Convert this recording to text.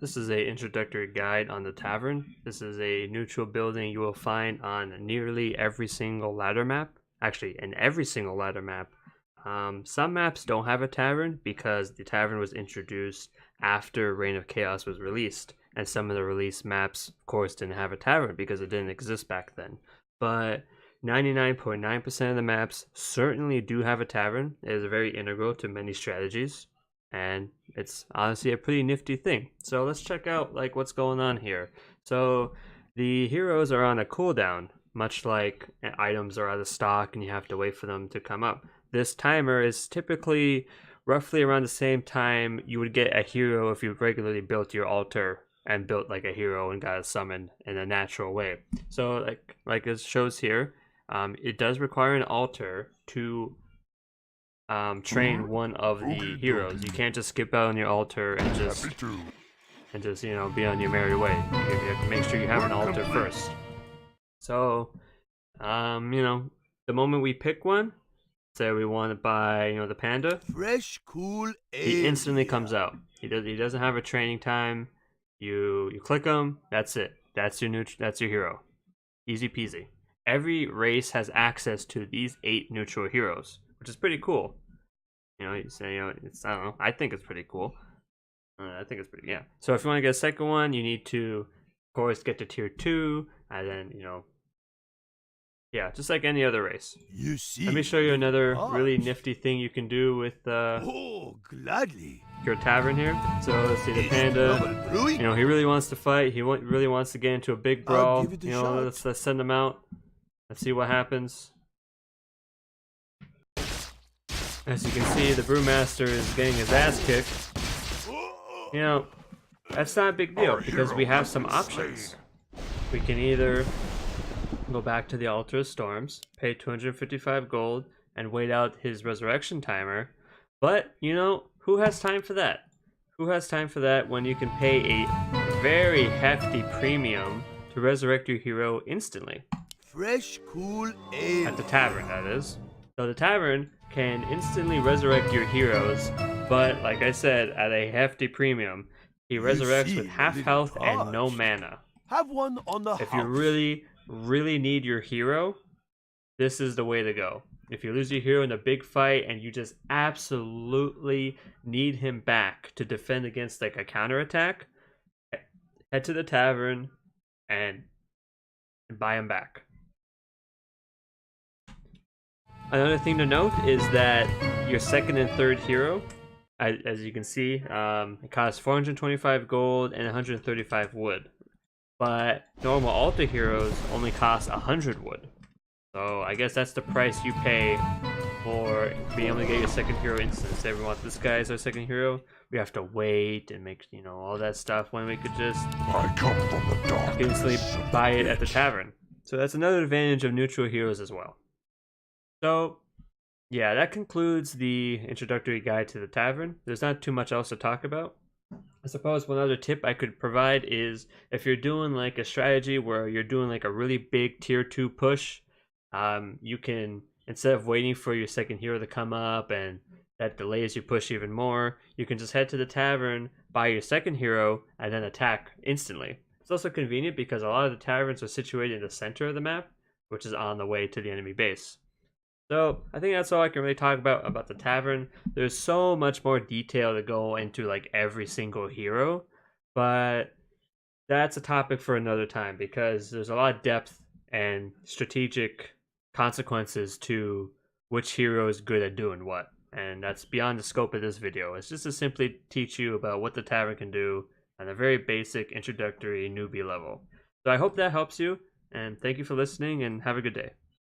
This is a introductory guide on the Tavern. This is a neutral building you will find on nearly every single ladder map. Actually, in every single ladder map. Some maps don't have a Tavern because the Tavern was introduced after Reign of Chaos was released. And some of the release maps, of course, didn't have a Tavern because it didn't exist back then. But 99.9% of the maps certainly do have a Tavern. It is very integral to many strategies. And it's honestly a pretty nifty thing. So let's check out like what's going on here. So the heroes are on a cooldown, much like items are out of stock and you have to wait for them to come up. This timer is typically roughly around the same time you would get a hero if you regularly built your altar and built like a hero and got a summon in a natural way. So like it shows here, it does require an altar to train one of the heroes. You can't just skip out on your altar and just you know, be on your merry way. You have to make sure you have an altar first. So you know, the moment we pick one, say we want to buy, you know, the panda, fresh, cool air. He instantly comes out. He doesn't have a training time. You click him, that's it. That's your hero. Easy peasy. Every race has access to these 8 neutral heroes, which is pretty cool. You know, it's I don't know. I think it's pretty cool. I think it's pretty, yeah. So if you want to get a second one, you need to, of course, get to tier 2, and then, you know, yeah, just like any other race. You see, let me show you another really nifty thing you can do with oh, gladly. Your Tavern here. So let's see the panda. You know, he really wants to fight. He really wants to get into a big brawl. You know, let's send him out. Let's see what happens. As you can see, the Brewmaster is getting his ass kicked. You know, that's not a big deal because we have some options. We can either go back to the Altar of Storms, pay 255 gold, and wait out his resurrection timer. But, you know, who has time for that? Who has time for that when you can pay a very hefty premium to resurrect your hero instantly? Fresh, cool air. At the Tavern, that is. So the Tavern can instantly resurrect your heroes, but like I said, at a hefty premium. He resurrects with half health and no mana. Have one on the If you really need your hero, this is the way to go. If you lose your hero in a big fight and you just absolutely need him back to defend against like a counterattack, head to the Tavern and buy him back. Another thing to note is that your second and third hero, as you can see, it costs 425 gold and 135 wood. But normal altar heroes only cost 100 wood. So I guess that's the price you pay for being able to get your second hero instance. Everyone wants this guy as our second hero. We have to wait and make, you know, all that stuff when we could just instantly buy it at the Tavern. So that's another advantage of neutral heroes as well. So yeah, that concludes the introductory guide to the Tavern. There's not too much else to talk about. I suppose one other tip I could provide is if you're doing like a strategy where you're doing like a really big tier 2 push, you can, instead of waiting for your second hero to come up and that delays your push even more, you can just head to the Tavern, buy your second hero, and then attack instantly. It's also convenient because a lot of the taverns are situated in the center of the map, which is on the way to the enemy base. So I think that's all I can really talk about the Tavern. There's so much more detail to go into like every single hero, but that's a topic for another time because there's a lot of depth and strategic consequences to which hero is good at doing what. And that's beyond the scope of this video. It's just to simply teach you about what the Tavern can do on a very basic introductory newbie level. So I hope that helps you, and thank you for listening and have a good day.